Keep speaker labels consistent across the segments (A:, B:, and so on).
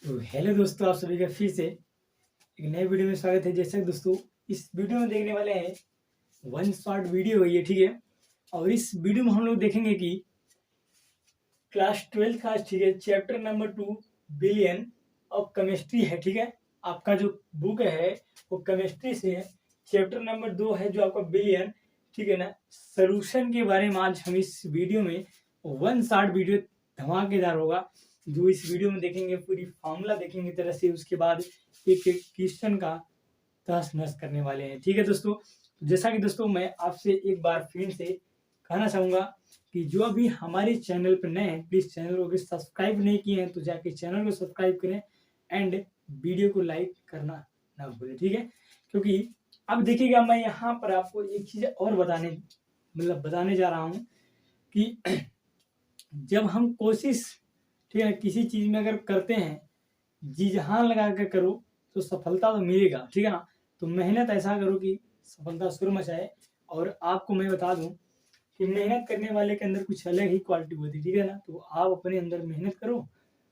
A: तो हेलो दोस्तों, आप सभी का फिर से एक नए वीडियो में स्वागत है। जैसे कि दोस्तों इस वीडियो में देखने वाले हैं वन शॉर्ट वीडियो है ये, ठीक है। और इस वीडियो में हम लोग देखेंगे कि क्लास 12 का, ठीक है, चैप्टर नंबर 2 बिलियन और केमिस्ट्री है, ठीक है। आपका जो बुक है वो केमिस्ट्री से है। चैप्टर नंबर 2 है जो आपका बिलियन, ठीक है ना। सोल्यूशन के बारे में आज हम इस वीडियो में वन शॉर्ट वीडियो धमाकेदार होगा। जो इस वीडियो में देखेंगे पूरी फार्मूला देखेंगे तरह से, उसके बाद एक एक क्वेश्चन का तहस नहस करने वाले हैं, ठीक है दोस्तों। जैसा कि दोस्तों मैं आपसे एक बार फिर से कहना चाहूँगा कि जो अभी हमारे चैनल पर नए हैं प्लीज़ चैनल को सब्सक्राइब नहीं किए हैं तो जाके चैनल को सब्सक्राइब करें एंड वीडियो को लाइक करना ना भूलें, ठीक है। क्योंकि अब देखिएगा मैं यहाँ पर आपको एक चीज़ और बताने जा रहा हूँ कि जब हम कोशिश, ठीक है, किसी चीज़ में अगर करते हैं, जी जहान लगा कर करो तो सफलता तो मिलेगा, ठीक है ना। तो मेहनत ऐसा करो कि सफलता सुर मचाए। और आपको मैं बता दूं कि मेहनत करने वाले के अंदर कुछ अलग ही क्वालिटी होती है, ठीक है ना। तो आप अपने अंदर मेहनत करो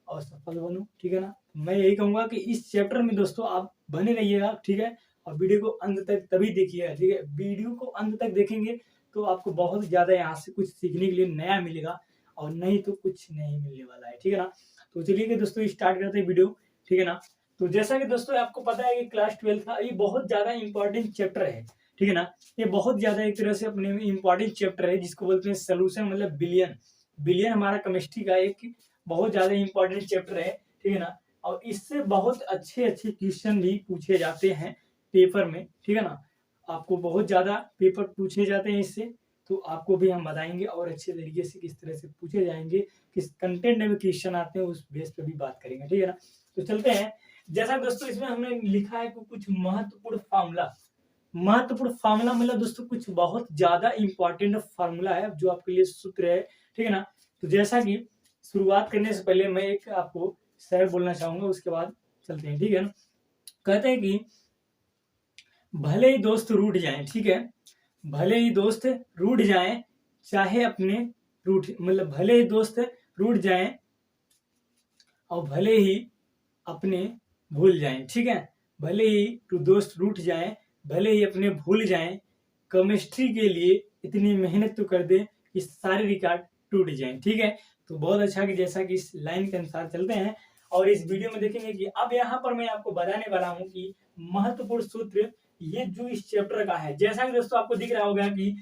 A: और सफल बनो, ठीक है ना। मैं यही कहूँगा कि इस चैप्टर में दोस्तों आप बने रहिएगा, ठीक है। और वीडियो को अंत तक तभी देखिएगा, ठीक है। वीडियो को अंत तक देखेंगे तो आपको बहुत ज़्यादा यहाँ से कुछ सीखने के लिए नया मिलेगा, और नहीं तो कुछ नहीं मिलने वाला है, ठीक है ना। तो चलिए कि दोस्तों स्टार्ट करते हैं वीडियो, ठीक है ना। तो जैसा कि दोस्तों आपको पता है कि क्लास 12 का ये बहुत ज़्यादा इंपॉर्टेंट चैप्टर है, ठीक है ना। ये बहुत ज़्यादा एक तरह से अपने में इंपॉर्टेंट चैप्टर है जिसको बोलते हैं सोल्यूशन, मतलब बिलियन। बिलियन हमारा केमिस्ट्री का एक बहुत ज़्यादा इंपॉर्टेंट चैप्टर है, ठीक है ना। और इससे बहुत अच्छे अच्छे क्वेश्चन भी पूछे जाते हैं पेपर में, ठीक है ना। आपको बहुत ज़्यादा पेपर पूछे जाते हैं इससे, तो आपको भी हम बताएंगे और अच्छे तरीके से किस तरह से पूछे जाएंगे, किस कंटेंट में क्वेश्चन आते हैं उस बेस पे भी बात करेंगे, ठीक है ना। तो चलते हैं। जैसा दोस्तों इसमें हमने लिखा है कि कुछ महत्वपूर्ण फार्मूला मतलब दोस्तों कुछ बहुत ज्यादा इंपॉर्टेंट फार्मूला है जो आपके लिए सूत्र है, ठीक है ना। तो जैसा कि शुरुआत करने से पहले मैं एक आपको शेर बोलना चाहूंगा, उसके बाद चलते हैं, ठीक है ना। कहते हैं कि भले ही दोस्त रूठ जाएं, ठीक है, भले ही दोस्त रूठ जाएं, चाहे अपने रूठ मतलब भले ही दोस्त रूठ जाएं और भले ही अपने भूल जाएं, ठीक है। भले ही तो दोस्त रूठ जाएं, भले ही अपने भूल जाएं, केमिस्ट्री के लिए इतनी मेहनत तो कर दें कि सारे रिकॉर्ड टूट जाएं, ठीक है। तो बहुत अच्छा कि जैसा कि इस लाइन के अनुसार चलते हैं और इस वीडियो में देखेंगे कि अब यहाँ पर मैं आपको बताने वाला हूँ कि महत्वपूर्ण सूत्र ये जो इस चैप्टर का है। जैसा कि दोस्तों आपको दिख रहा होगा कि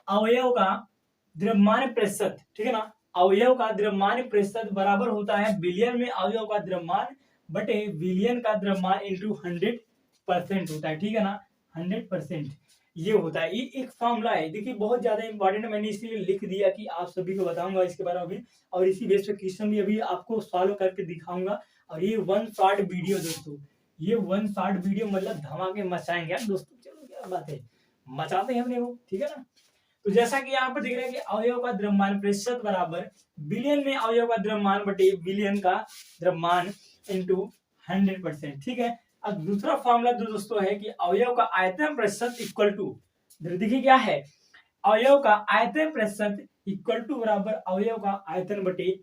A: अवयव का द्रव्यमान प्रतिशत, ठीक है ना। अवयव का द्रव्यमान प्रतिशत बराबर होता है बिलियन में अवयव का द्रव्यमान बटे बिलियन का द्रव्यमान इंटू 100% होता है, ठीक है ना। 100% ये होता है। ये एक फॉर्मूला है, देखिए बहुत ज्यादा इंपॉर्टेंट, मैंने इसलिए लिख दिया कि आप सभी को बताऊंगा इसके बारे में अभी, और इसी बेस पे क्वेश्चन भी अभी आपको सॉल्व करके दिखाऊंगा। और ये वन शॉर्ट वीडियो दोस्तों, ये वन शॉर्ट वीडियो मतलब धमाके मचाएंगे दोस्तों। चलो क्या बात है, मचाते हैं अपने को, ठीक है ना। तो जैसा कि यहाँ पर दिख रहा है कि अवयव का द्रव्यमान प्रतिशत बराबर बिलियन में अवयव का द्रव्यमान बटे बिलियन का द्रव्यमान इंटू 100%, ठीक है। अब दूसरा फॉर्मूला दोस्तों है कि अवयव का आयतन प्रतिशत इक्वल टू, देखिए क्या है, अवयव का आयतन प्रतिशत इक्वल टू बराबर अवयव का आयतन बटे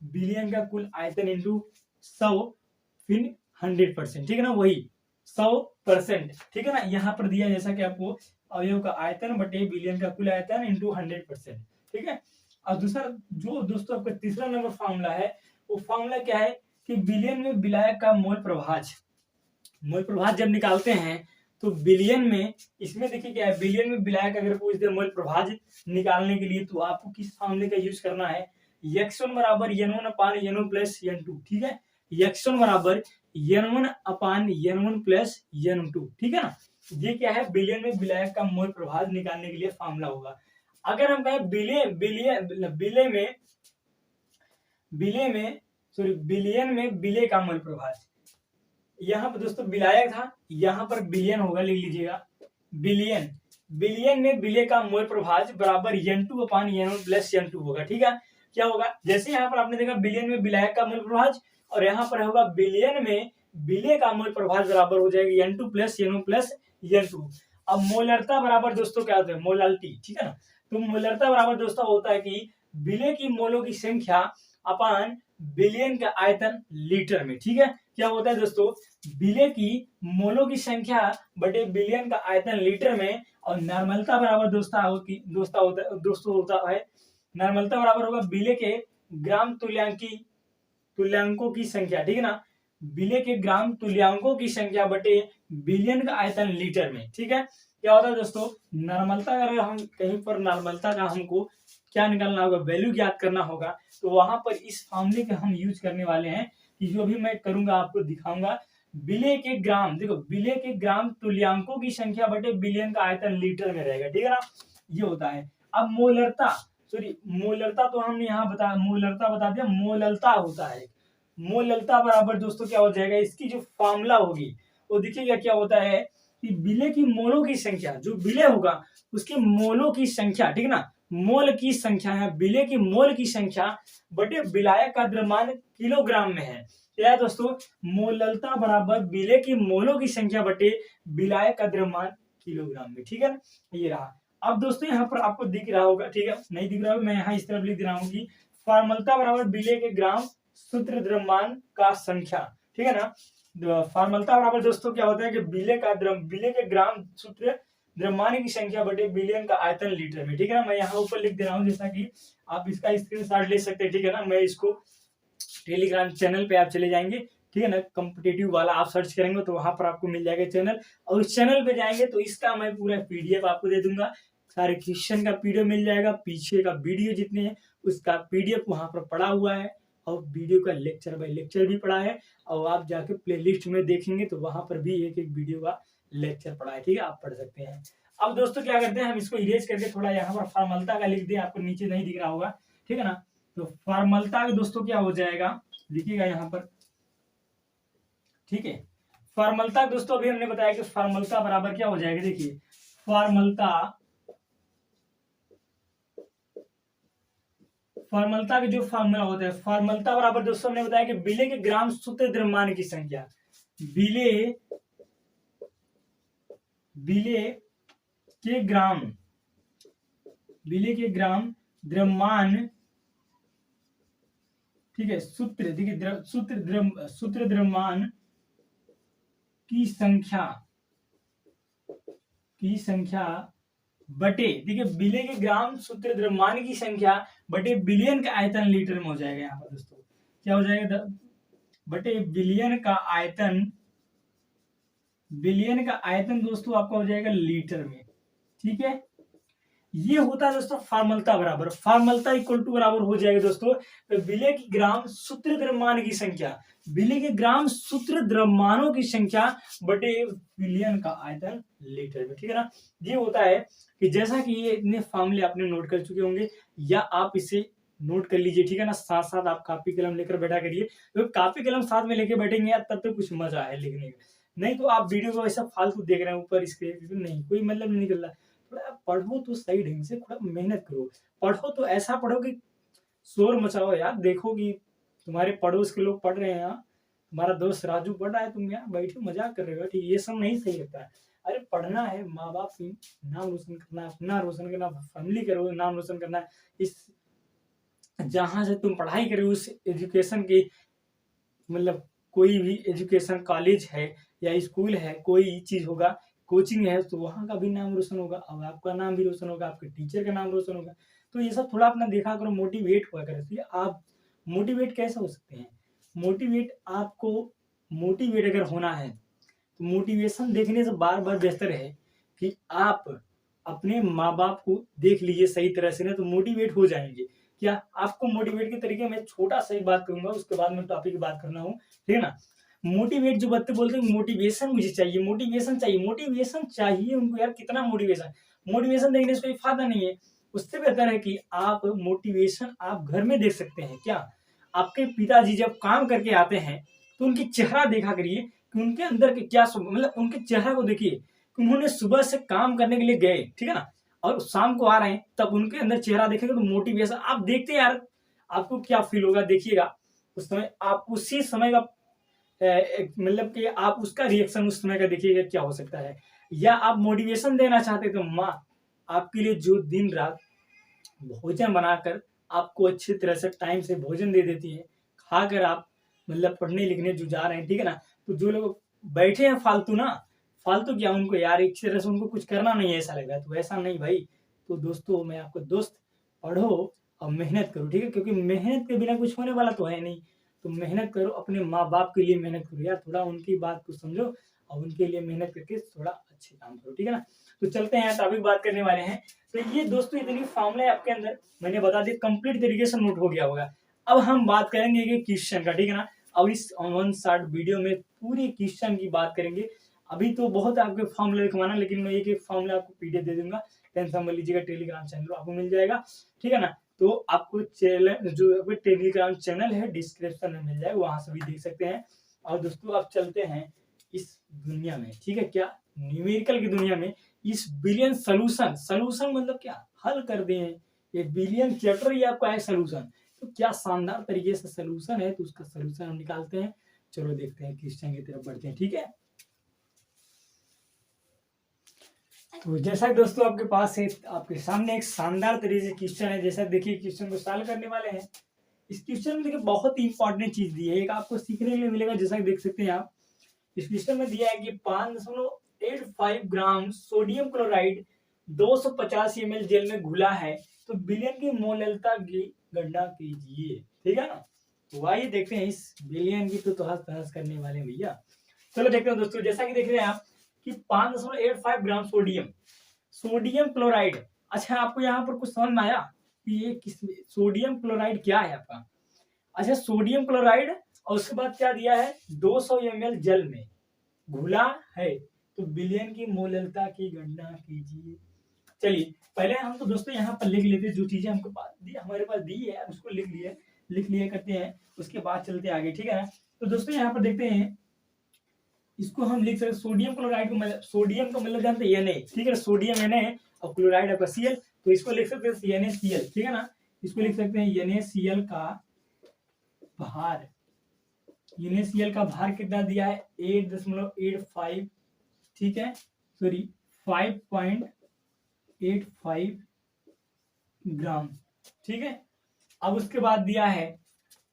A: बिलियन का कुल आयतन इंटू 100 फिर 100%, ठीक है ना। वही 100%, ठीक है ना, यहाँ पर दिया जैसा कि आपको अवयव का आयतन बटे बिलियन का कुल आयतन इंटू 100%, ठीक है। और दूसरा जो दोस्तों आपका तीसरा नंबर फॉर्मूला है, वो फॉर्मूला क्या है कि बिलियन में विलायक का मोल प्रभाज, मोल प्रभाज जब निकालते हैं तो बिलियन में, इसमें देखिए क्या है, बिलियन में विलायक अगर पूछ दे मोल प्रभाज निकालने के लिए तो आपको किस फॉर्मूले का यूज करना है, x1 बराबर n1 अपान n1 प्लस n2, ठीक है। x1 बराबर n1 अपान n1 प्लस n2, ठीक है ना। ये क्या है, बिलियन में विलायक का मोल प्रभाज निकालने के लिए फॉर्मूला होगा। अगर हम कहें बिलियन में विलय का मोल प्रभाज, यहाँ पर दोस्तों विलायक था, यहाँ पर बिलियन होगा, लिख लीजिएगा बिलियन। बिलियन में विलय का मोल प्रभाज बराबर n2 अपान n1 प्लस n2 होगा, ठीक है। क्या होगा, जैसे यहाँ पर आपने देखा बिलियन में विलायक का मोल प्रभाज, और यहाँ पर होगा बिलियन में विलय का मोल प्रभाज बराबर हो जाएगा n2 plus n1 plus n2। अब मोलरता बराबर दोस्तों क्या होता है, मोलालिटी, ठीक है ना। तो मोलरता बराबर दोस्तों होता है कि विलय की मोलों की संख्या अपॉन बिलियन का आयतन लीटर में। ठीक है, क्या होता है दोस्तों, विलेय की मोलों की संख्या बटे बिलियन का आयतन लीटर में, और नॉर्मलता बराबर दोस्तों होता है नॉर्मलता बराबर होगा विलेय के ग्राम तुल्यांकों की संख्या। ठीक है ना, विलेय के ग्राम तुल्यांकों की संख्या बटे बिलियन का आयतन लीटर में। ठीक है, क्या होता है दोस्तों, नॉर्मलता अगर हम कहीं पर नॉर्मलता का हमको क्या निकालना होगा, वैल्यू ज्ञात करना होगा, तो वहां पर इस फॉर्मूले के हम यूज करने वाले हैं कि जो भी मैं करूंगा आपको दिखाऊंगा। विलेय के ग्राम, देखो विलेय के ग्राम तुल्यांकों की संख्या बटे बिलियन का आयतन लीटर में रहेगा। ठीक है ना, ये होता है। अब मोलरता तो हमने यहाँ मोलरता बता दिया, मोललता होता है। मोललता बराबर दोस्तों क्या हो जाएगा, इसकी जो फॉर्मूला होगी वो देखिएगा क्या होता है कि विलेय की मोलों की संख्या, जो विलेय होगा उसके मोलों की संख्या, ठीक है ना, मोल की संख्या है, विलेय की मोल की संख्या बटे विलायक का द्रव्यमान किलोग्राम में है। क्या है दोस्तों, मोललता बराबर विलेय की मोलों की संख्या बटे विलायक का द्रव्यमान किलोग्राम में। ठीक है ना, ये रहा। अब दोस्तों यहाँ पर आपको दिख रहा होगा, ठीक है, नहीं दिख रहा होगा, मैं यहाँ इस तरफ लिख रहा हूँ कि फॉर्मलता बराबर विलेय के ग्राम सूत्र द्रव्यमान का संख्या। ठीक है ना, फॉर्मलता बराबर दोस्तों क्या होता है कि विलेय के ग्राम सूत्र द्रव्यमान की संख्या बटे बिलियन का आयतन लीटर में। ठीक है ना, मैं यहाँ ऊपर लिख दे रहा हूँ, जैसा कि आप इसका स्क्रीनशॉट ले सकते हैं। ठीक है ना, मैं इसको टेलीग्राम चैनल पे आप चले जाएंगे, ठीक है ना, कॉम्पिटिटिव वाला आप सर्च करेंगे तो वहां पर आपको मिल जाएगा चैनल, और उस चैनल पे जाएंगे तो इसका मैं पूरा पीडीएफ आपको दे दूंगा, सारे क्वेश्चन का पीडीएफ मिल जाएगा, पीछे का वीडियो जितने हैं उसका पीडीएफ वहां पर पड़ा हुआ है, और वीडियो का लेक्चर बाय लेक्चर भी पड़ा है, और आप जाके प्लेलिस्ट में देखेंगे तो वहां पर भी एक एक वीडियो का लेक्चर पड़ा है। ठीक है, आप पढ़ सकते हैं। अब दोस्तों क्या करते हैं, हम इसको इरेज करके थोड़ा यहाँ पर फॉर्मलता का लिख दें, आपको नीचे नहीं दिख रहा होगा। ठीक है ना, तो फॉर्मलता का दोस्तों क्या हो जाएगा, लिखिएगा यहाँ पर। ठीक है, फॉर्मलता दोस्तों अभी हमने बताया कि फॉर्मलता बराबर क्या हो जाएगा, देखिए फॉर्मलता के जो फॉर्मूला होता है, फॉर्मलता बराबर दोस्तों हमने बताया कि विलेय के ग्राम सूत्र द्रव्यमान की संख्या, विलेय के ग्राम द्रव्यमान, ठीक है, सूत्र द्रव्यमान की संख्या बटे, देखिए विलेय के ग्राम सूत्र द्रव्यमान की संख्या बटे बिलियन का आयतन लीटर में हो जाएगा। यहाँ पर दोस्तों क्या हो जाएगा, बटे बिलियन का आयतन दोस्तों आपका हो जाएगा लीटर में। ठीक है, ये होता है दोस्तों फॉर्मलता बराबर, फॉर्मलता इक्वल टू बराबर हो जाएगा दोस्तों विलेय की ग्राम सूत्र द्रव्यमान की संख्या, विलेय के ग्राम सूत्र द्रव्यमानों की संख्या बटे बिलियन का आयतन लीटर में। ठीक है ना, ये होता है कि जैसा कि ये इतने फॉर्मूले आपने नोट कर चुके होंगे, या आप इसे नोट कर लीजिए। ठीक है ना, साथ साथ आप कापी कलम लेकर बैठा करिए, तो कापी कलम साथ में लेके बैठेंगे तब तो कुछ मजा है लिखने का, नहीं तो आप वीडियो को ऐसा फालतू देख रहे हैं ऊपर स्क्रीन, नहीं कोई मतलब नहीं निकल रहा। थोड़ा पढ़ो तो सही ढंग से, थोड़ा मेहनत करो, पढ़ो तो ऐसा पढ़ो कि शोर मचाओ यार, देखो कि तुम्हारे पड़ोस के लोग पढ़ रहे हैं, यहाँ तुम्हारा दोस्त राजू पढ़ रहा है, तुम यहाँ बैठे मजाक कर रहे हो। ठीक, ये सब नहीं सही लगता है। अरे पढ़ना है, माँ बाप की नाम रोशन करना, अपना रोशन करना, फैमिली का नाम रोशन करना, इस जहां से तुम पढ़ाई कर रहे हो उस एजुकेशन की, मतलब कोई भी एजुकेशन कॉलेज है या स्कूल है, कोई चीज होगा, कोचिंग है, तो वहाँ का भी नाम रोशन होगा, और आपका नाम भी रोशन होगा, आपके टीचर का नाम रोशन होगा। तो ये सब थोड़ा अपना देखा करो, मोटिवेट हुआ करो। आप मोटिवेट कैसे हो सकते हैं, मोटिवेट अगर होना है तो मोटिवेशन देखने से बार बार बेहतर है कि आप अपने माँ बाप को देख लीजिए सही तरह से, ना तो मोटिवेट हो जाएंगे। क्या आपको मोटिवेट के तरीके में छोटा सा ही बात करूंगा, उसके बाद मैं टॉपिक की बात करना हूँ। ठीक है ना, मोटिवेट जो बच्चे बोलते हैं मोटिवेशन मुझे चाहिए, मोटिवेशन चाहिए उनको, यार कितना मोटिवेशन देखने से कोई फायदा नहीं है। उससे बेहतर है कि आप मोटिवेशन आप घर में देख सकते हैं। क्या आपके पिताजी जब काम करके आते हैं तो उनकी चेहरा देखा करिए कि उनके अंदर के क्या, मतलब उनके चेहरा को देखिए कि उन्होंने सुबह से काम करने के लिए गए, ठीक है ना, और शाम को आ रहे हैं, तब उनके अंदर चेहरा देखेंगे तो मोटिवेशन आप देखते हैं यार, आपको क्या फील होगा, देखिएगा उस समय, आप उसी समय का मतलब कि आप उसका रिएक्शन उस समय का देखिएगा क्या हो सकता है। या आप मोटिवेशन देना चाहते तो माँ आपके लिए जो दिन रात भोजन बनाकर आपको अच्छी तरह से टाइम से भोजन दे देती है। खाकर आप मतलब पढ़ने लिखने जो जा रहे हैं, ठीक है ना, तो जो लोग बैठे हैं फालतू ना, फालतू क्या, उनको यार एक तरह से उनको कुछ करना नहीं है ऐसा लग रहा है, तो ऐसा नहीं भाई। तो दोस्तों मैं आपको दोस्त, पढ़ो और मेहनत करो, ठीक है, क्योंकि मेहनत के बिना कुछ होने वाला तो है नहीं। तो मेहनत करो, अपने माँ बाप के लिए मेहनत करो यार, थोड़ा उनकी बात को समझो और उनके लिए मेहनत करके थोड़ा अच्छे काम करो, ठीक है ना। तो चलते हैं, टॉपिक बात करने वाले हैं। तो ये दोस्तों इतनी फॉर्मूला है आपके अंदर, मैंने बता दिया, कंप्लीट तरीके से नोट हो गया होगा। अब हम बात करेंगे कि क्वेश्चन का, ठीक है ना। अब इस वन शॉट वीडियो में पूरी क्वेश्चन की बात करेंगे। अभी तो बहुत आपके फॉर्मूले लिखवाना, लेकिन मैं एक एक फॉर्मूला आपको पीडीएफ दे दूंगा, टेंशन मत लीजिएगा, टेलीग्राम चैनल आपको मिल जाएगा, ठीक है ना। तो आपको चैनल जो आपको टेलीग्राम चैनल है डिस्क्रिप्शन में मिल जाएगा, वहां से भी देख सकते हैं। और दोस्तों अब चलते हैं इस दुनिया में, ठीक है, क्या न्यूमेरिकल की दुनिया में इस बिलियन सोल्यूशन, सोल्यूशन मतलब क्या, हल कर दें ये बिलियन चैप्टर, ये आपका है सोल्यूशन। तो क्या शानदार तरीके से सोल्यूशन है, तो उसका सोल्यूशन हम निकालते हैं। चलो देखते हैं, क्वेश्चन की तरफ बढ़ते हैं, ठीक है। तो जैसा कि दोस्तों आपके पास है, आपके सामने एक शानदार तरीके से क्वेश्चन है। जैसा देखिए क्वेश्चन को सॉल्व करने वाले हैं। इस क्वेश्चन में देखिए बहुत ही इंपॉर्टेंट चीज दी है, एक आपको सीखने के लिए मिलेगा। जैसा कि देख सकते हैं आप, इस क्वेश्चन में दिया है कि 5.85 ग्राम सोडियम क्लोराइड 250 ml जेल में घुला है, तो बिलियन की मोललता की गणना कीजिए, ठीक है ना। तो आइए देखते हैं इस बिलियन की तो तहस तहस करने वाले हैं भैया। चलो देखते हैं दोस्तों, जैसा कि देख रहे हैं आप कि 5.85 ग्राम सोडियम, सोडियम क्लोराइड। अच्छा, आपको यहाँ पर कुछ समझ में आया कि ये किस, सोडियम क्लोराइड क्या है आपका। अच्छा, सोडियम क्लोराइड और उसके बाद क्या दिया है, 200 ml जल में घुला है, तो बिलियन की मोललता की गणना कीजिए। चलिए पहले हम तो दोस्तों यहाँ पर लिख लेते, जो चीजें हमको दी, हमारे पास दी है उसको लिख लिए करते हैं, उसके बाद चलते आगे, ठीक है ना। तो दोस्तों यहाँ पर देखते हैं, इसको हम लिख सकते सोडियम क्लोराइड को, मतलब सोडियम का मतलब जानते हैं Na, ठीक है, सोडियम Na और क्लोराइड आपका Cl, तो इसको लिख सकते हैं NaCl, ठीक है ना। इसको लिख सकते हैं NaCl का भार, NaCl का भार कितना दिया है 8.85, ठीक है, सॉरी 5.85 ग्राम, ठीक है। अब उसके बाद दिया है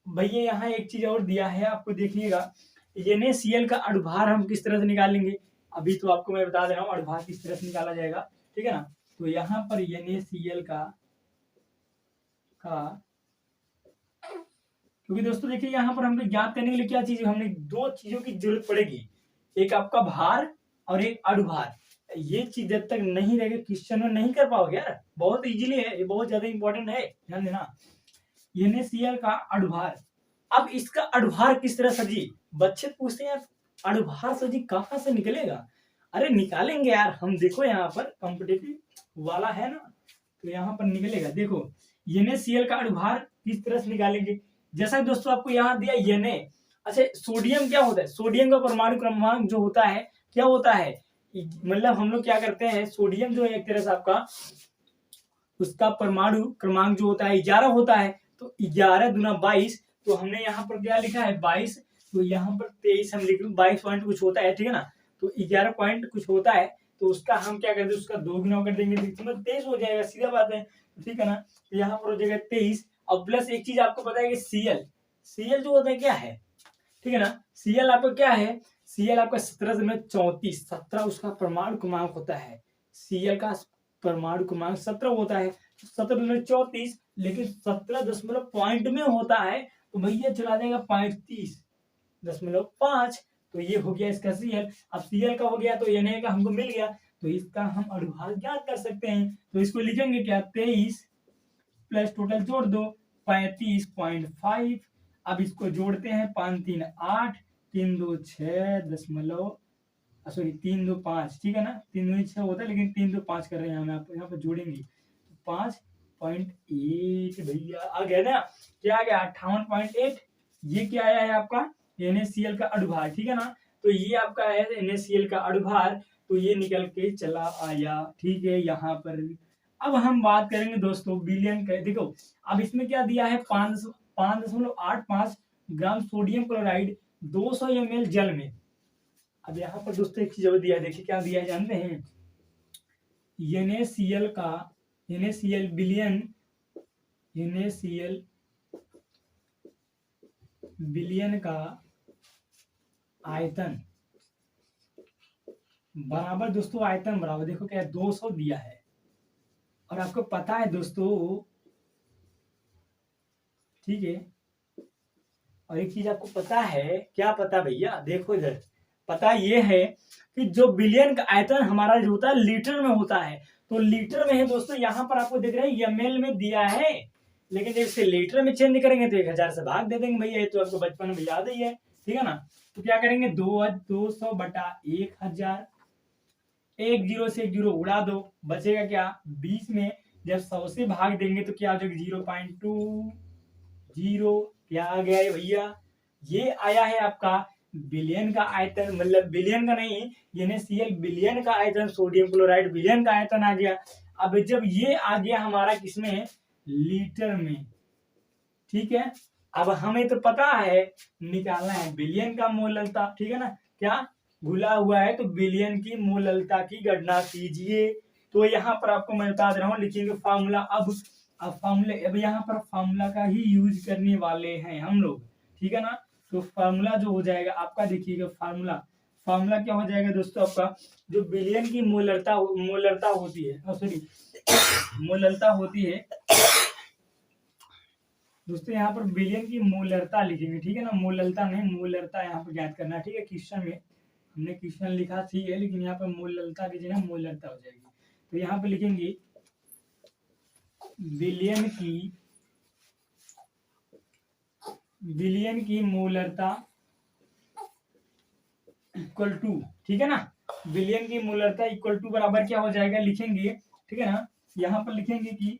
A: भैया, यहाँ एक चीज और दिया है आपको, देखिएगा NaCl का अणुभार हम किस तरह से निकालेंगे। अभी तो आपको मैं बता दे रहा हूँ अणुभार किस तरह से निकाला जाएगा, ठीक है ना। तो यहाँ पर NaCl का क्योंकि दोस्तों देखिए यहाँ पर हमको ज्ञात करने के लिए क्या चीज, हमने दो चीजों की जरूरत पड़ेगी, एक आपका भार और एक अणुभार। ये चीज जब तक नहीं रहेगी क्वेश्चन में नहीं कर पाओगे यार, बहुत इजीली है, ये बहुत ज्यादा इंपॉर्टेंट है, ध्यान देना। NaCl का अणुभार, अब इसका अणुभार किस तरह सजी, बच्चे पूछते हैं यार अणुभार सजी कहाँ से निकलेगा। अरे निकालेंगे यार हम, देखो यहाँ पर कॉम्पिटिटिव वाला है ना, तो यहाँ पर निकलेगा। देखो NaCl का अणुभार किस तरह से निकालेंगे, जैसा दोस्तों आपको यहाँ दिया Na। अच्छा, सोडियम क्या होता है, सोडियम का परमाणु क्रमांक जो होता है क्या होता है, मतलब हम लोग क्या करते हैं, सोडियम जो है एक तरह से आपका, उसका परमाणु क्रमांक जो होता है 11 होता है, तो 11 दूना 22, तो हमने यहाँ पर क्या लिखा है 22, तो यहाँ पर 23 हम लिख 22 पॉइंट कुछ होता है, ठीक है ना। तो 11 पॉइंट कुछ होता है, तो उसका हम क्या करते हैं, उसका 2 गुना कर देंगे, तो 23 हो जाएगा, सीधा बात है, ठीक है ना। तो यहाँ पर हो जाएगा 23, और प्लस एक चीज आपको पता है कि Cl जो होता है क्या है, ठीक है ना। Cl आपका क्या है, Cl आपका 17.34, 17 उसका परमाणु क्रमांक होता है, Cl का परमाणु क्रमांक 17 होता है, 17.34, लेकिन 17 पॉइंट में होता है, तो भैया चला जाएगा 35.5, तो ये हो गया इसका Cl। अब Cl का हो गया तो Na का हमको मिल गया, तो इसका हम अणुभार ज्ञात कर सकते हैं। तो इसको लिखेंगे क्या, 23 प्लस टोटल जोड़ दो 35.5। अब इसको जोड़ते हैं, 5 3 8, 3 2 6 सॉरी 3 2 5, ठीक है ना, 3 2 6 होता है, लेकिन 3 2 5 कर रहे हैं हम यहाँ पर जोड़ेंगे, 5.8 भैया आ गया ना, क्या आ गया 58.8। ये क्या आया है आपका NaCl का अणुभार, ठीक है ना। तो ये आपका है NaCl का अणुभार, तो ये निकल के चला आया, ठीक है। यहाँ पर अब हम बात करेंगे दोस्तों बिलियन का, देखो अब इसमें क्या दिया है 5.85 ग्राम सोडियम क्लोराइड 200 ml जल में। अब यहाँ पर दोस्तों एक चीज और दिया है, देखिए क्या दिया है जानते हैं, NaCl बिलियन NaCl बिलियन का आयतन बराबर दोस्तों, आयतन बराबर देखो क्या 200 दिया है। और आपको पता है दोस्तों, ठीक है, और एक चीज आपको पता है, क्या पता भैया, देखो इधर, पता ये है कि जो बिलियन का आयतन हमारा जो होता है लीटर में होता है, तो लीटर में है दोस्तों। यहाँ पर आपको देख रहे हैं ml में दिया है, लेकिन जब इसे लीटर में चेंज करेंगे तो 1000 से भाग दे देंगे भैया, ये तो आपको बचपन में याद ही है, ठीक है ना। तो क्या करेंगे, 200 बटा 1000, 10 से 0 उड़ा दो, बचेगा क्या 20 में। जब 100 से भाग देंगे तो क्या हो जाएगा 0.20, क्या आ गया है भैया, ये आया है आपका बिलियन का आयतन, मतलब बिलियन का नहीं, NaCl बिलियन का आयतन, सोडियम क्लोराइड बिलियन का आयतन आ गया। अब जब ये आ गया हमारा किसमें, लीटर में, ठीक है। अब हमें तो पता है निकालना है बिलियन का मोललता, ठीक है ना, क्या भूला हुआ है, तो बिलियन की मोललता की गणना कीजिए। तो यहाँ पर आपको मैं बता दे रहा हूँ, लिखेंगे फार्मूला। अब यहाँ पर फार्मूला का ही यूज करने वाले हैं हम लोग, ठीक है ना। तो फार्मूला जो हो जाएगा आपका, देखिएगा फार्मूला क्या हो जाएगा दोस्तों, आपका जो बिलियन की मोललता होती है, सॉरी मोललता होती है दोस्तों, यहाँ पर बिलियन की मोलरता लिखेंगे, ठीक है ना, मोललता नहीं, मोलरता यहाँ पर ज्ञात करना है, ठीक है। क्वेश्चन में हमने क्वेश्चन लिखा ठीक है, लेकिन यहाँ पर मोललता की जगह मोलरता हो जाएगी। तो यहाँ पर लिखेंगे बिलियन की मोलरता इक्वल टू, ठीक है ना, बिलियन की मोलरता इक्वल टू बराबर क्या हो जाएगा, लिखेंगे, ठीक है ना। यहाँ पर लिखेंगे कि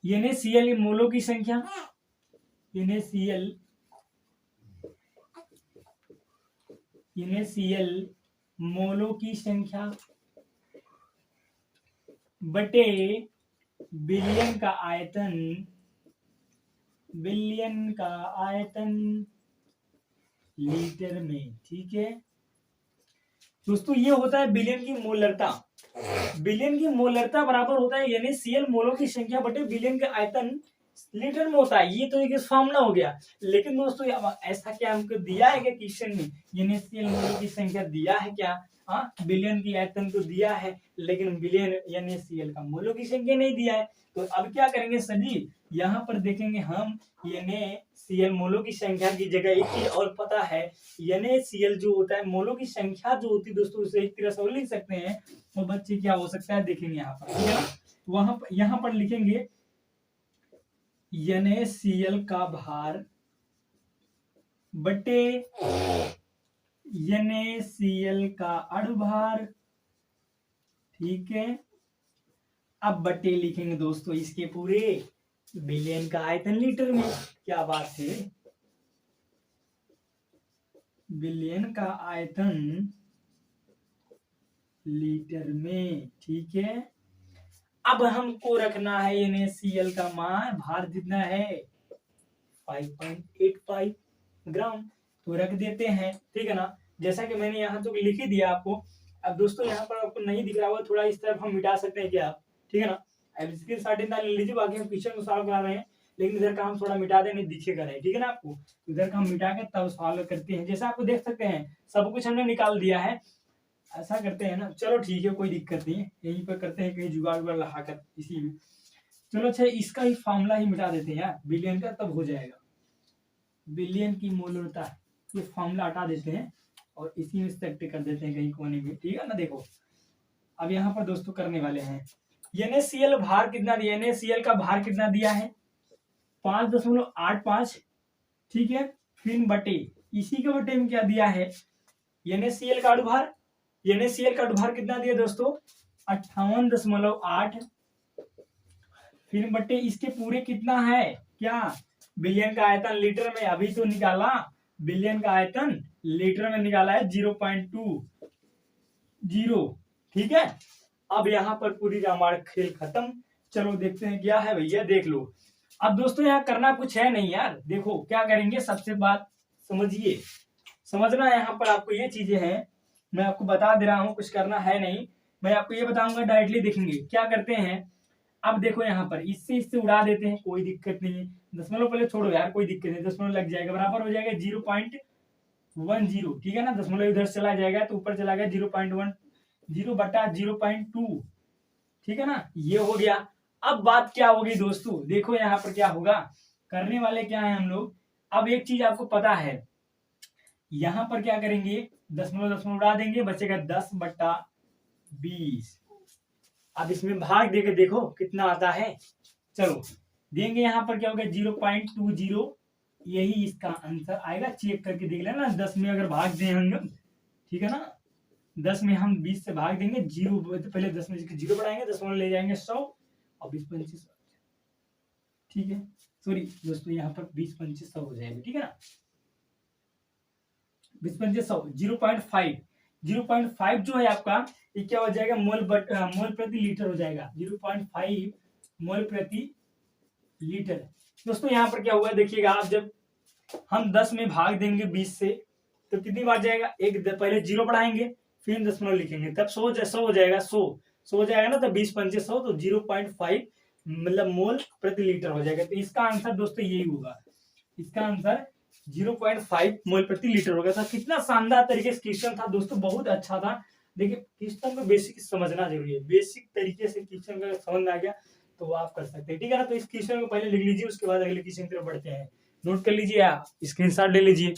A: NaCl मोलों की संख्या, NaCl मोलों की संख्या बटे बिलियन का आयतन लीटर में, ठीक है दोस्तों। ये होता है बिलियन की मोलरता। बिलियन की मोलरता बराबर होता है NaCl मोलों की संख्या बटे बिलियन का आयतन लीटर में होता है। ये तो एक फार्मूला हो गया, लेकिन दोस्तों ऐसा क्या हमको दिया है क्या क्वेश्चन में, NaCl मोलों की संख्या दिया है क्या, हाँ, बिलियन की आयतन तो दिया है, लेकिन बिलियन NaCl का मोलों की संख्या नहीं दिया है। तो अब क्या करेंगे सभी, यहाँ पर देखेंगे हम NaCl मोलों की संख्या की जगह एक चीज और पता है, NaCl जो होता है मोलों की संख्या जो होती है दोस्तों, उसे एक तरह से लिख सकते हैं। वो बच्चे क्या हो सकता है देखेंगे यहाँ पर, ठीक है ना। वहां पर यहाँ पर लिखेंगे NaCl का भार बटे NaCl का अणुभार, ठीक है। अब बटे लिखेंगे दोस्तों इसके पूरे बिलियन का आयतन लीटर में, क्या बात है, बिलियन का आयतन लीटर में, ठीक है। अब हमको रखना है NaCl का मान, भार जितना है 5.85 ग्राम, तो रख देते हैं, ठीक है ना। जैसा कि मैंने यहाँ तो लिख ही दिया आपको। अब दोस्तों यहाँ पर आपको नहीं दिख रहा होगा, थोड़ा इस तरफ हम मिटा सकते हैं क्या, ठीक है ना। अब स्क्रीन शॉट ले लीजिए, बाकी हम क्वेश्चन को सॉल्व करा रहे हैं, लेकिन इधर का हम थोड़ा मिटा दें, नहीं दिखेगा नहीं, ठीक है ना आपको। इधर का हम मिटा के तब सॉल्व करते हैं। जैसा आपको देख सकते हैं सब कुछ हमने निकाल दिया है, ऐसा करते हैं ना, चलो ठीक है, कोई दिक्कत नहीं है, यहीं पर करते हैं, कहीं जुगाड़ उगाड़ लगा कर इसी में। चलो अच्छा, इसका ही फॉर्मूला ही मिटा देते हैं यार, बिलियन का, तब हो जाएगा। बिलियन की मोलरता, ये फॉर्मूला हटा देते हैं और इसी में सेट कर देते हैं कहीं कोने में, ठीक है ना। देखो अब यहाँ पर दोस्तों करने वाले हैं, NaCl भार कितना दिया, NaCl का भार कितना दिया है 5.85, ठीक है। फिर बटे इसी के बटे में क्या दिया है NaCl का अणुभार, NaCl का अणुभार कितना दिया दोस्तों 58.8, फिर बटे इसके पूरे कितना है, क्या बिलियन का आयतन लीटर में, अभी तो निकाला बिलियन का आयतन लीटर में निकाला है 0.20, ठीक है। अब यहाँ पर पूरी रामायण खेल खत्म। चलो देखते हैं क्या है भैया, देख लो। अब दोस्तों यहाँ करना कुछ है नहीं यार, देखो क्या करेंगे, सबसे बात समझिए, समझना यहाँ पर आपको ये चीजें हैं, मैं आपको बता दे रहा हूँ, कुछ करना है नहीं, मैं आपको ये बताऊंगा, डायरेक्टली देखेंगे क्या करते हैं। अब देखो यहाँ पर इससे इससे उड़ा देते हैं, कोई दिक्कत नहीं है। दशमलव पहले छोड़ो यार, कोई दिक्कत नहीं, दशमलव लग जाएगा, बराबर हो जाएगा 0.10, ठीक है ना। दशमलव इधर चला जाएगा तो ऊपर चला गया 0.10 बटा 0.2, ठीक है ना, ये हो गया। अब बात क्या होगी दोस्तों, देखो यहाँ पर क्या होगा, करने वाले क्या है हम लोग। अब एक चीज आपको पता है, यहाँ पर क्या करेंगे, दशमलव दशमलव उड़ा देंगे, बचेगा 10/20। अब इसमें भाग देके देखो कितना आता है, चलो देंगे, यहाँ पर क्या होगा 0.20, यही इसका आंसर आएगा। चेक करके देख लेना, 10 में अगर भाग दें हम, ठीक है ना, 10 में हम 20 से भाग देंगे, जीरो पहले 10 में जीरो बढ़ाएंगे, दशमलव ले जाएंगे 100 और 20 25, ठीक है, सॉरी दोस्तों यहाँ पर 20 25 100 हो जाएगा, ठीक है ना, 20 25 100, 0.5 जो है आपका, ये क्या हो जाएगा, मोल प्रति लीटर हो जाएगा, 0.5 मोल प्रति लीटर। दोस्तों यहाँ पर क्या हुआ देखिएगा, आप जब हम 10 में भाग देंगे 20 से तो कितनी बार जाएगा, एक पहले जीरो बढ़ाएंगे, फिर दशमलव लिखेंगे, तब 100 हो जाएगा, 100 हो जाएगा ना, तो 20 25 100, तो 0.5 मतलब मोल प्रति लीटर हो जाएगा। तो इसका आंसर दोस्तों यही होगा, इसका आंसर 0.5 मोल प्रति लीटर होगा। था कितना शानदार तरीके से क्वेश्चन था दोस्तों, बहुत अच्छा था। देखिए क्वेश्चन को बेसिक समझना जरूरी है, बेसिक तरीके से क्वेश्चन का समझ में आ गया तो आप कर सकते हैं, ठीक है ना। तो इस क्वेश्चन को पहले लिख लीजिए, उसके बाद अगले क्वेश्चन की तरफ बढ़ते हैं, नोट कर लीजिए, आप स्क्रीनशॉट ले लीजिए।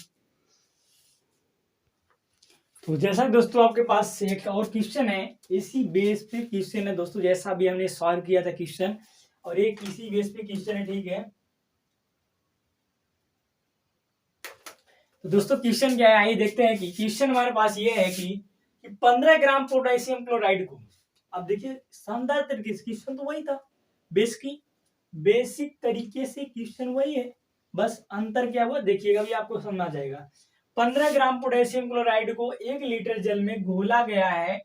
A: तो जैसा दोस्तों आपके पास एक और क्वेश्चन है, इसी बेस पे क्वेश्चन है दोस्तों, जैसा भी हमने सॉल्व किया था क्वेश्चन, और एक इसी बेस पे क्वेश्चन है, ठीक है। तो दोस्तों क्वेश्चन क्या है, आइए देखते हैं कि क्वेश्चन हमारे पास ये है कि 15 ग्राम पोटेशियम क्लोराइड को, अब देखिए शानदार तरीके से क्वेश्चन तो वही था, बेसिक तरीके से क्वेश्चन वही है, बस अंतर क्या हुआ देखिएगा, भी आपको समझ आ जाएगा। 15 ग्राम पोटेशियम क्लोराइड को 1 लीटर जल में घोला गया है,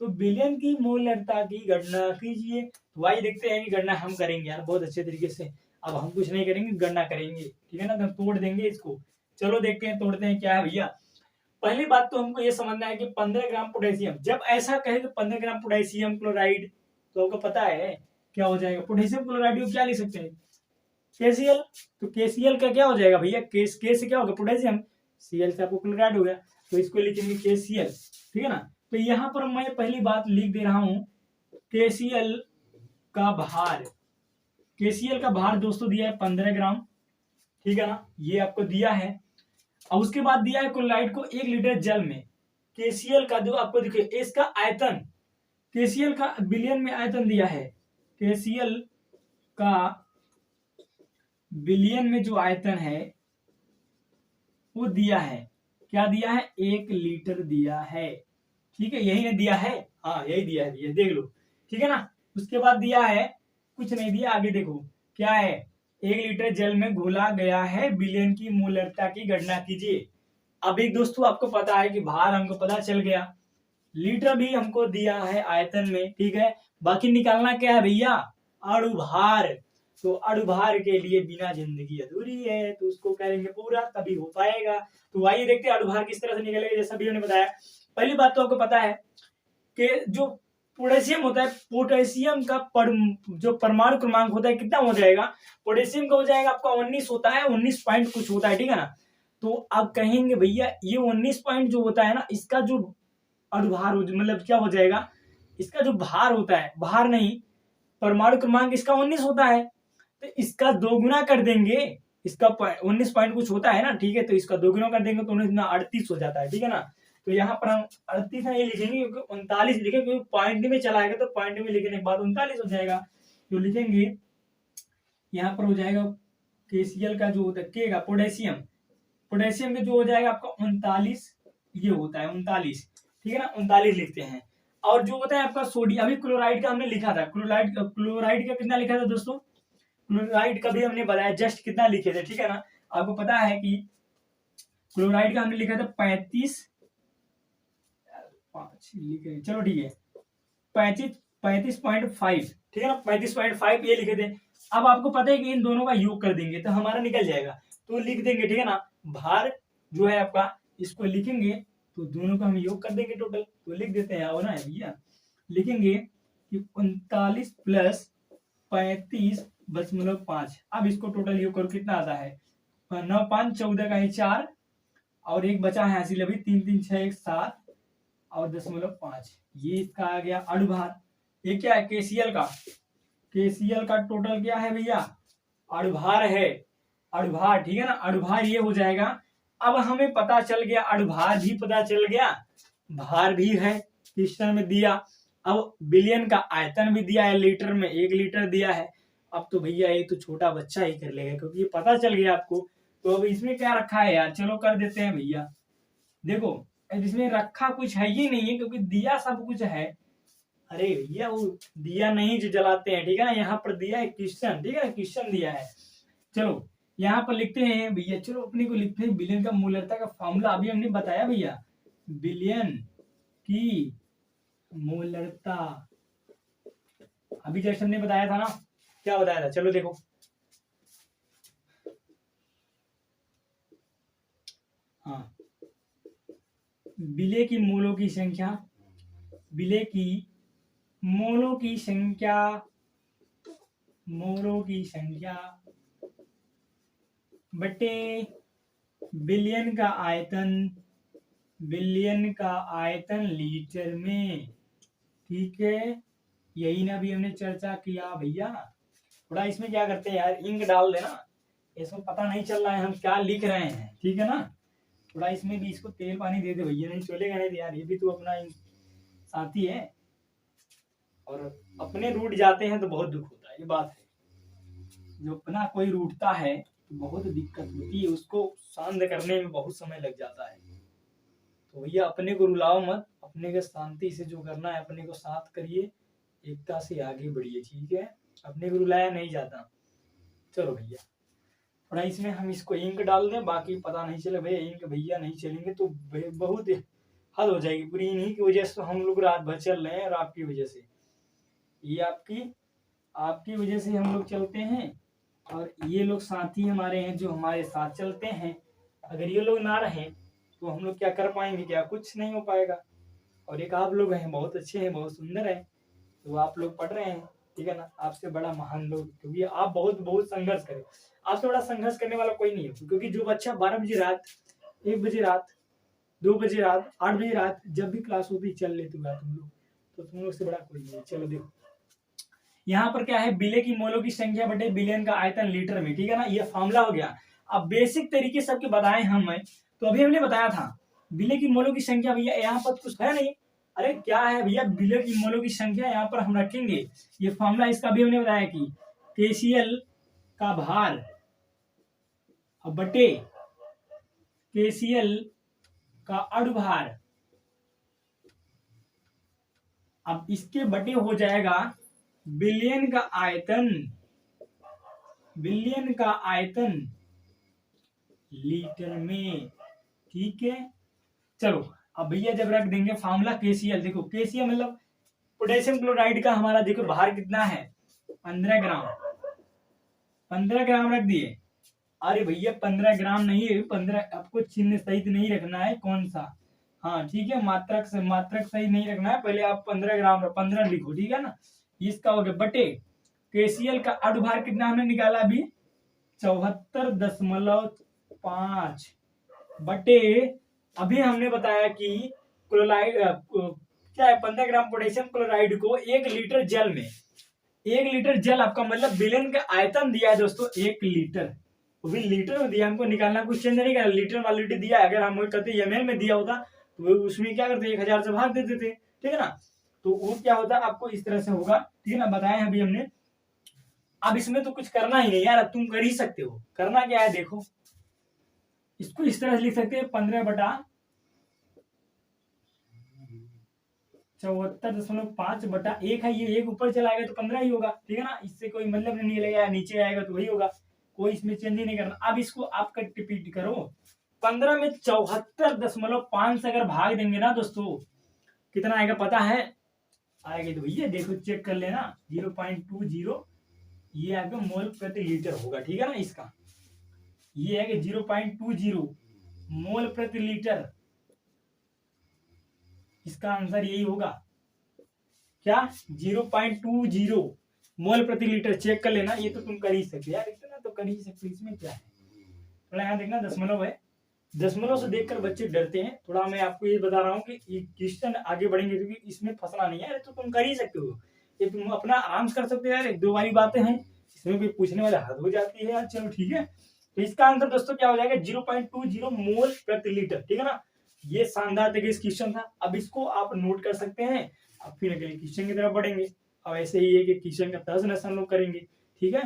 A: तो बिलियन की मोलरता की गणना कीजिए। तो आइए देखते हैं कि गणना हम करेंगे यार बहुत अच्छे तरीके से। अब हम कुछ नहीं करेंगे, गणना करेंगे, ठीक है ना, तो तोड़ देंगे इसको। चलो देखते हैं, तोड़ते हैं क्या है भैया। पहली बात तो हमको ये समझना है कि 15 ग्राम पोटेशियम, जब ऐसा कहे कि 15 ग्राम पोटेशियम क्लोराइड, तो आपको पता है क्या हो जाएगा, पोटेशियम क्लोराइड को क्या लिख सकते हैं, KCl। तो KCl का क्या हो जाएगा भैया, के से क्या होगा पोटेशियम, Cl से आपको क्लोराइड हो गया, तो इसको लिखेंगे KCl, ठीक है ना। तो यहाँ पर मैं पहली बात लिख दे रहा हूं, KCl का भार, KCl का भार दोस्तों दिया है 15 ग्राम, ठीक है ना, ये आपको दिया है। और उसके बाद दिया है क्लोराइड को 1 लीटर जल में। KCl का जो आपको देखिए इसका आयतन, KCl का बिलियन में आयतन दिया है, KCl का बिलियन में जो आयतन है वो दिया है, क्या दिया है, 1 लीटर दिया है, ठीक है, यही ने दिया है, हाँ यही दिया है, ये देख लो, ठीक है ना। उसके बाद दिया है, कुछ नहीं दिया, आगे देखो क्या है, 1 लीटर जल में घोला गया है, बिलियन की मोलरता की गणना कीजिए। अब एक दोस्तों आपको पता है कि भार हमको पता चल गया, लीटर भी हमको दिया है आयतन में, ठीक है। बाकी निकालना क्या है भैया, अणुभार। तो अणुभार के लिए बिना जिंदगी अधूरी है, तो उसको करेंगे पूरा तभी हो पाएगा। तो आइए देखते हैं अणुभार किस तरह से निकलेगा, जैसा भी हमने बताया। पहली बात तो आपको पता है कि जो पोटेशियम होता है, पोटेशियम का जो परमाणु क्रमांक होता है कितना हो जाएगा, पोटेशियम का हो जाएगा आपका 19 होता है, 19 पॉइंट कुछ होता है, ठीक है ना। तो आप कहेंगे भैया ये 19 पॉइंट जो होता है ना, इसका जो अणुभार मतलब क्या हो जाएगा, इसका जो भार होता है, भार नहीं परमाणु क्रमांक इसका 19 होता है, तो इसका 2 गुना कर देंगे, इसका 19 पॉइंट कुछ होता है ना, ठीक है, तो इसका 2 गुना कर देंगे तो 38 हो जाता है, ठीक है ना। तो यहाँ पर हम 38 नहीं लिखेंगे क्योंकि 39 लिखेंगे, क्योंकि पॉइंट में चला आएगा तो पॉइंट में लिखने के बाद 39 हो जाएगा। तो लिखेंगे यहाँ पर हो जाएगा KCl का जो होता है, के का पोटेशियम, पोटेशियम का जो हो जाएगा आपका 39, ये होता है 39, ठीक है ना, 39 लिखते हैं। और जो होता है आपका सोडियम, अभी क्लोराइड का हमने लिखा था, क्लोराइड का कितना लिखा था दोस्तों, क्लोराइड का भी हमने बताया जस्ट कितना लिखे थे, ठीक है ना। आपको पता है कि क्लोराइड का हमने लिखा था 35, चलो ठीक है 35.5, ठीक है ना, 35.5 ये लिखे थे। अब आपको पता है कि इन दोनों का योग कर देंगे तो हमारा निकल जाएगा, तो लिख देंगे, ठीक है ना, भार जो है आपका इसको लिखेंगे तो दोनों का हम योग कर देंगे टोटल, तो लिख देते हैं, और ना भैया लिखेंगे कि 39 प्लस 35.5। अब इसको टोटल योग करो कितना आता है, 9 5 14 का है 4, और एक बचा है हासिल अभी 3 3 6 1 7 और 0.5। ये इसका आ गया अणुभार। ये क्या है, केसीएल का, केसीएल का टोटल क्या है भैया, अणुभार है, अणुभार, ठीक है ना, अणुभार ये हो जाएगा। अब हमें पता चल गया, अणुभार भी पता चल गया, भार भी है क्वेश्चन में दिया। अब बिलियन का आयतन भी दिया है, लीटर में 1 लीटर दिया है। अब तो भैया ये तो छोटा बच्चा ही कर लेगा, क्योंकि ये पता चल गया आपको। तो अब इसमें क्या रखा है यार, चलो कर देते हैं भैया। देखो इसमें रखा कुछ है ही नहीं है, क्योंकि दिया सब कुछ है। अरे भैया वो दिया नहीं जो जलाते हैं, ठीक है ना, यहाँ पर दिया है क्वेश्चन, ठीक है ना, क्वेश्चन दिया है। चलो यहाँ पर लिखते हैं भैया, चलो अपने को लिखते हैं बिलियन का मूल्यता का फॉर्मूला। अभी हमने बताया भैया, बिलियन की मूल्यता अभी जैसे हमने बताया था ना, क्या बताया था, चलो देखो। हाँ, बिले की मोलों की संख्या, बिले की मोलों की संख्या, मोलों की संख्या बटे बिलियन का आयतन, बिलियन का आयतन लीटर में, ठीक है। यही ना भी हमने चर्चा किया भैया। थोड़ा इसमें क्या करते हैं यार, इंक डाल देना, इसमें पता नहीं चल रहा है हम क्या लिख रहे हैं, ठीक है ना। थोड़ा इसमें भी इसको तेल पानी दे दे भैया, नहीं चलेगा नहीं यार, ये भी तो अपना साथी है, और अपने रूठ जाते हैं तो बहुत दुख होता है, ये बात है। जो अपना कोई रूठता है तो बहुत दिक्कत होती है, उसको शांत करने में बहुत समय लग जाता है। तो भैया अपने को रुलाओ मत, अपने के शांति से जो करना है अपने को साथ करिए, एकता से आगे बढ़िए, ठीक है। अपने को रुलाया नहीं जाता। चलो भैया थोड़ा इसमें हम इसको इंक डाल दें, बाकी पता नहीं चले भैया, इंक भैया नहीं चलेंगे तो बहुत हद हो जाएगी पूरी। इन्हीं की वजह से हम लोग रात भर चल रहे हैं, और आपकी वजह से, ये आपकी वजह से हम लोग चलते हैं, और ये लोग साथी हमारे हैं जो हमारे साथ चलते हैं। अगर ये लोग ना रहे तो हम लोग क्या कर पाएंगे, क्या कुछ नहीं हो पाएगा। और एक आप लोग हैं, बहुत अच्छे हैं, बहुत सुंदर है, तो आप लोग पढ़ रहे हैं, ठीक है ना। आपसे बड़ा महान लोग, क्योंकि आप बहुत बहुत संघर्ष करें, आपसे बड़ा संघर्ष करने वाला कोई नहीं है। क्योंकि जो बच्चा 12 बजे रात, 1 बजे रात, 2 बजे रात, 8 बजे रात, जब भी क्लास होती चल लेते हो तुम लोग, तो तुम लोग से बड़ा कोई नहीं है। चलो देखो यहाँ पर क्या है, बिले की मोलों की संख्या बटे बिलियन का आयतन लीटर में, ठीक है ना, ये फॉर्मूला हो गया। अब बेसिक तरीके से सबके बताए हम, तो अभी हमने बताया था बिले की मोलों की संख्या, भैया यहाँ पर कुछ है नहीं। अरे क्या है भैया, बिले की मोलों की संख्या यहाँ पर हम रखेंगे, ये फॉर्मूला इसका भी हमने बताया कि केसीएल का भार बटे केसीएल का अणुभार। अब इसके बटे हो जाएगा बिलियन का आयतन, बिलियन का आयतन लीटर में, ठीक है। चलो अब भैया जब रख देंगे फार्मूला केसीएल, देखो केसीएल मतलब पोटेशियम क्लोराइड का हमारा, देखो भार कितना है, 15 ग्राम, 15 ग्राम रख दिए। अरे भैया 15 ग्राम नहीं है, 15 आपको चिन्ह सहित नहीं रखना है, कौन सा, हाँ ठीक है, मात्रक से मात्रक सही नहीं रखना है, पहले आप 15 ग्राम 15 लिखो, ठीक है ना। इसका हो गया बटे केसीएल का अणुभार कितना हमने निकाला अभी, 74.5 बटे, अभी हमने बताया कि क्लोराइड क्या है, 15 ग्राम पोटेशियम क्लोराइड को 1 लीटर जल में, 1 लीटर जल आपका मतलब बिलियन का आयतन दिया है दोस्तों, 1 लीटर, वो भी लीटर में दिया, हमको निकालना कुछ चेंज नहीं करा, लीटर वाली दिया। अगर हम कहते एमएल में दिया होता तो उसमें क्या करते, 1000 से भाग देते थे, ठीक है ना। तो वो क्या होता आपको इस तरह से होगा, ठीक है ना, बताया अभी हमने। अब इसमें तो कुछ करना ही नहीं यार, अब तुम कर ही सकते हो, करना क्या है देखो, इसको इस तरह से लिख सकते हैं 15/74.5 है, ये एक ऊपर चला गया तो 15 ही होगा, ठीक है ना, इससे कोई मतलब नहीं लगेगा, नीचे आएगा तो वही होगा, कोई इसमें चेंज ही नहीं करना। अब इसको आप रिपीट करो, 15 में 74.5 से अगर भाग देंगे ना दोस्तों, कितना आएगा पता है, आएगा तो भैया देखो चेक कर लेना, 0.20, ये आएगा मोल प्रति लीटर होगा, ठीक है ना। इसका ये है 0.20 मोल प्रति लीटर, इसका आंसर यही होगा क्या, 0.20 मोल प्रति लीटर चेक कर लेना, ये तो तुम कर ही सकते यार, इतना तो कर ही सकते, इसमें क्या है। थोड़ा यहाँ देखना दशमलव है, दशमलव से देखकर बच्चे डरते हैं। थोड़ा मैं आपको ये बता रहा हूँ कि क्वेश्चन आगे बढ़ेंगे क्योंकि इसमें फंसना नहीं है, तो तुम कर ही सकते हो, ये तुम अपना आराम से कर सकते हो यार, एक दो वाली बातें हैं, इसमें कोई पूछने वाला हद हो जाती है यार। चलो ठीक है, तो इसका आंसर दोस्तों क्या हो जाएगा 0.20 मोल प्रति लीटर, ठीक है ना। ये शानदार तरीके से क्वेश्चन था, अब इसको आप नोट कर सकते हैं। अब फिर अगले क्वेश्चन की तरफ बढ़ेंगे। अब ऐसे ही एक क्वेश्चन का 10 हम लोग करेंगे, ठीक है।